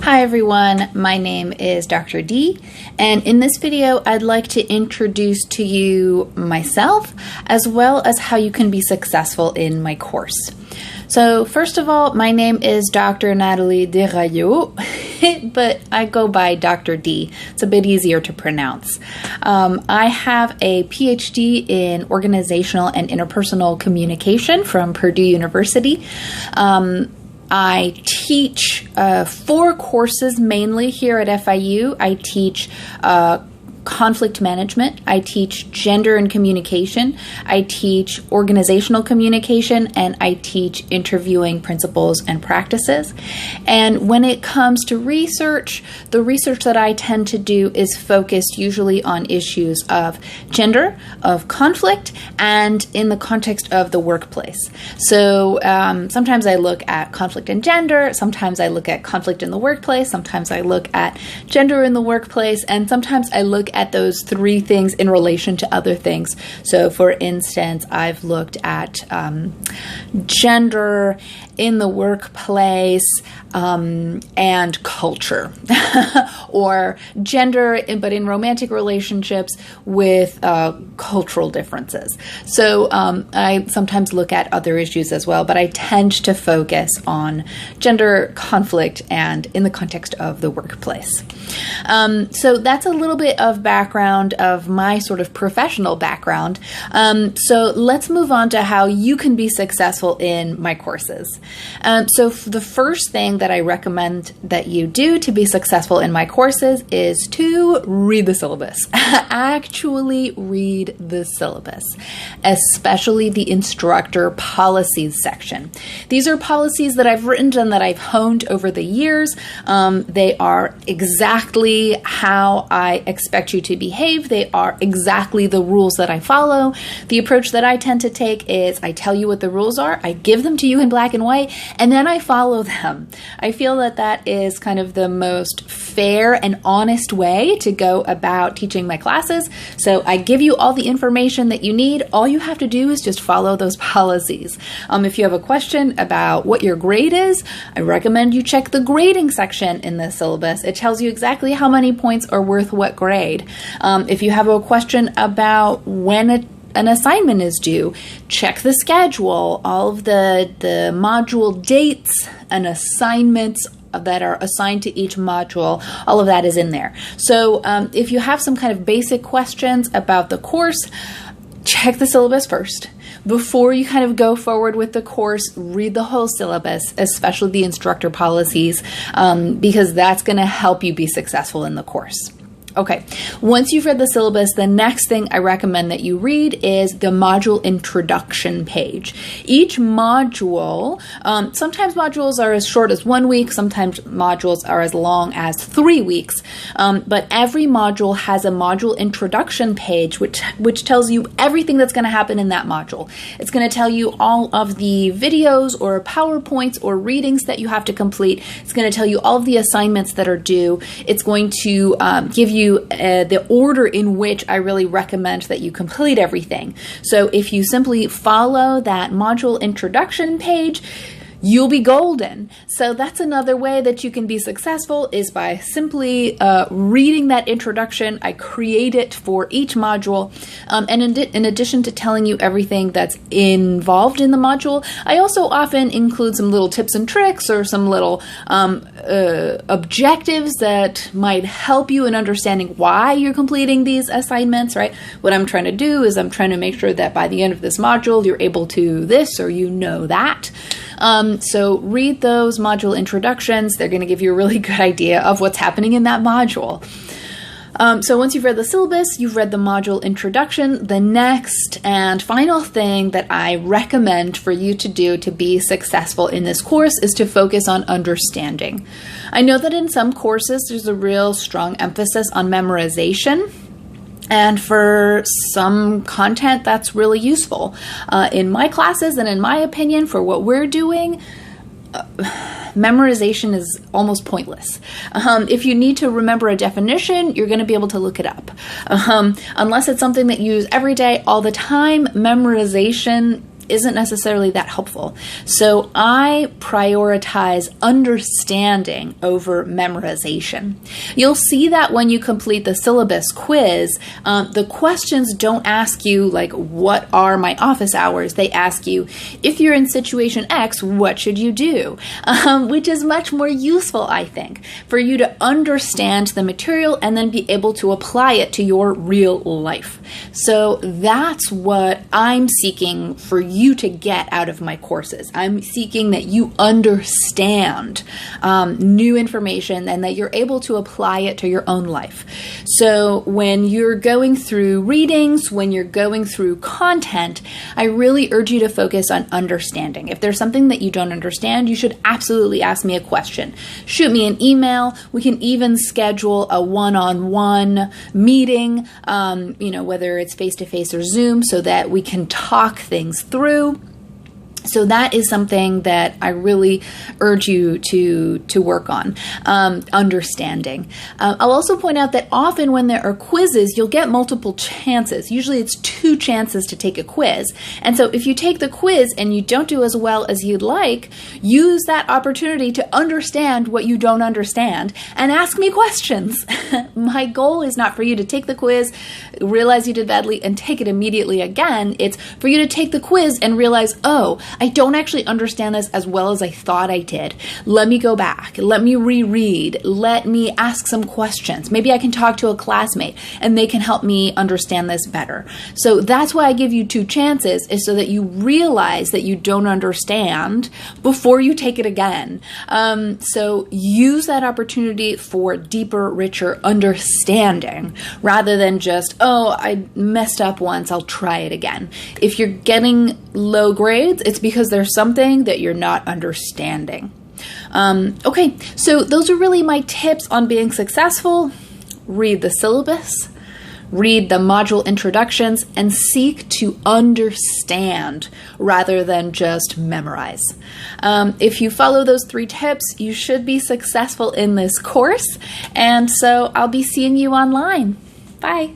Hi everyone, my name is Dr. D, and in this video I'd like to introduce to you myself as well as how you can be successful in my course. So first of all, my name is Dr. Natalie Desraillot, but I go by Dr. D. It's a bit easier to pronounce. I have a PhD in organizational and interpersonal communication from Purdue University. I teach 4 courses mainly here at FIU. I teach conflict management, I teach gender and communication, I teach organizational communication, and I teach interviewing principles and practices. And when it comes to research, the research that I tend to do is focused usually on issues of gender, of conflict, and in the context of the workplace. So sometimes I look at conflict and gender, sometimes I look at conflict in the workplace, sometimes I look at gender in the workplace, and sometimes I look at those 3 things in relation to other things. So for instance, I've looked at gender in the workplace and culture, or gender but in romantic relationships with cultural differences. So I sometimes look at other issues as well, but I tend to focus on gender, conflict, and in the context of the workplace. So that's a little bit of background of my sort of professional background. So let's move on to how you can be successful in my courses. So the first thing that I recommend that you do to be successful in my courses is to read the syllabus. Actually read the syllabus, especially the instructor policies section. These are policies that I've written and that I've honed over the years. They are exactly how I expect you to behave. They are exactly the rules that I follow. The approach that I tend to take is I tell you what the rules are, I give them to you in black and white, and then I follow them. I feel that that is kind of the most fair and honest way to go about teaching my classes. So I give you all the information that you need. All you have to do is just follow those policies. If you have a question about what your grade is, I recommend you check the grading section in the syllabus. It tells you exactly how many points are worth what grade. If you have a question about when an assignment is due, check the schedule, all of the module dates and assignments that are assigned to each module, all of that is in there. So if you have some kind of basic questions about the course, check the syllabus first. Before you kind of go forward with the course, read the whole syllabus, especially the instructor policies, because that's going to help you be successful in the course. Okay, once you've read the syllabus, the next thing I recommend that you read is the module introduction page. Each module, sometimes modules are as short as 1 week, sometimes modules are as long as 3 weeks, but every module has a module introduction page which tells you everything that's going to happen in that module. It's going to tell you all of the videos or PowerPoints or readings that you have to complete. It's going to tell you all of the assignments that are due. It's going to give you the order in which I really recommend that you complete everything. So if you simply follow that module introduction page, you'll be golden. So that's another way that you can be successful, is by simply reading that introduction. I create it for each module. And in addition to telling you everything that's involved in the module, I also often include some little tips and tricks or some little objectives that might help you in understanding why you're completing these assignments, right? What I'm trying to do is I'm trying to make sure that by the end of this module, you're able to this or you know that. So read those module introductions. They're going to give you a really good idea of what's happening in that module. So once you've read the syllabus, you've read the module introduction, the next and final thing that I recommend for you to do to be successful in this course is to focus on understanding. I know that in some courses, there's a real strong emphasis on memorization. And for some content, that's really useful. In my classes and in my opinion, for what we're doing, memorization is almost pointless. If you need to remember a definition, you're going to be able to look it up. Unless it's something that you use every day, all the time, memorization isn't necessarily that helpful. So I prioritize understanding over memorization. You'll see that when you complete the syllabus quiz, the questions don't ask you like, what are my office hours? They ask you, if you're in situation X, what should you do? Which is much more useful, I think, for you to understand the material and then be able to apply it to your real life. So that's what I'm seeking for you to get out of my courses. I'm seeking that you understand new information and that you're able to apply it to your own life. So when you're going through readings, when you're going through content, I really urge you to focus on understanding. If there's something that you don't understand, you should absolutely ask me a question. Shoot me an email. We can even schedule a one-on-one meeting, whether it's face-to-face or Zoom, so that we can talk things through. So that is something that I really urge you to work on, understanding. I'll also point out that often when there are quizzes, you'll get multiple chances. Usually it's 2 chances to take a quiz. And so if you take the quiz and you don't do as well as you'd like, use that opportunity to understand what you don't understand and ask me questions. My goal is not for you to take the quiz, realize you did badly, and take it immediately again. It's for you to take the quiz and realize, oh, I don't actually understand this as well as I thought I did. Let me go back. Let me reread. Let me ask some questions. Maybe I can talk to a classmate and they can help me understand this better. So that's why I give you 2 chances, is so that you realize that you don't understand before you take it again. So use that opportunity for deeper, richer understanding rather than just, oh, I messed up once, I'll try it again. If you're getting low grades, it's because there's something that you're not understanding. Okay, so those are really my tips on being successful. Read the syllabus, read the module introductions, and seek to understand rather than just memorize. If you follow those 3 tips, you should be successful in this course. And so I'll be seeing you online. Bye.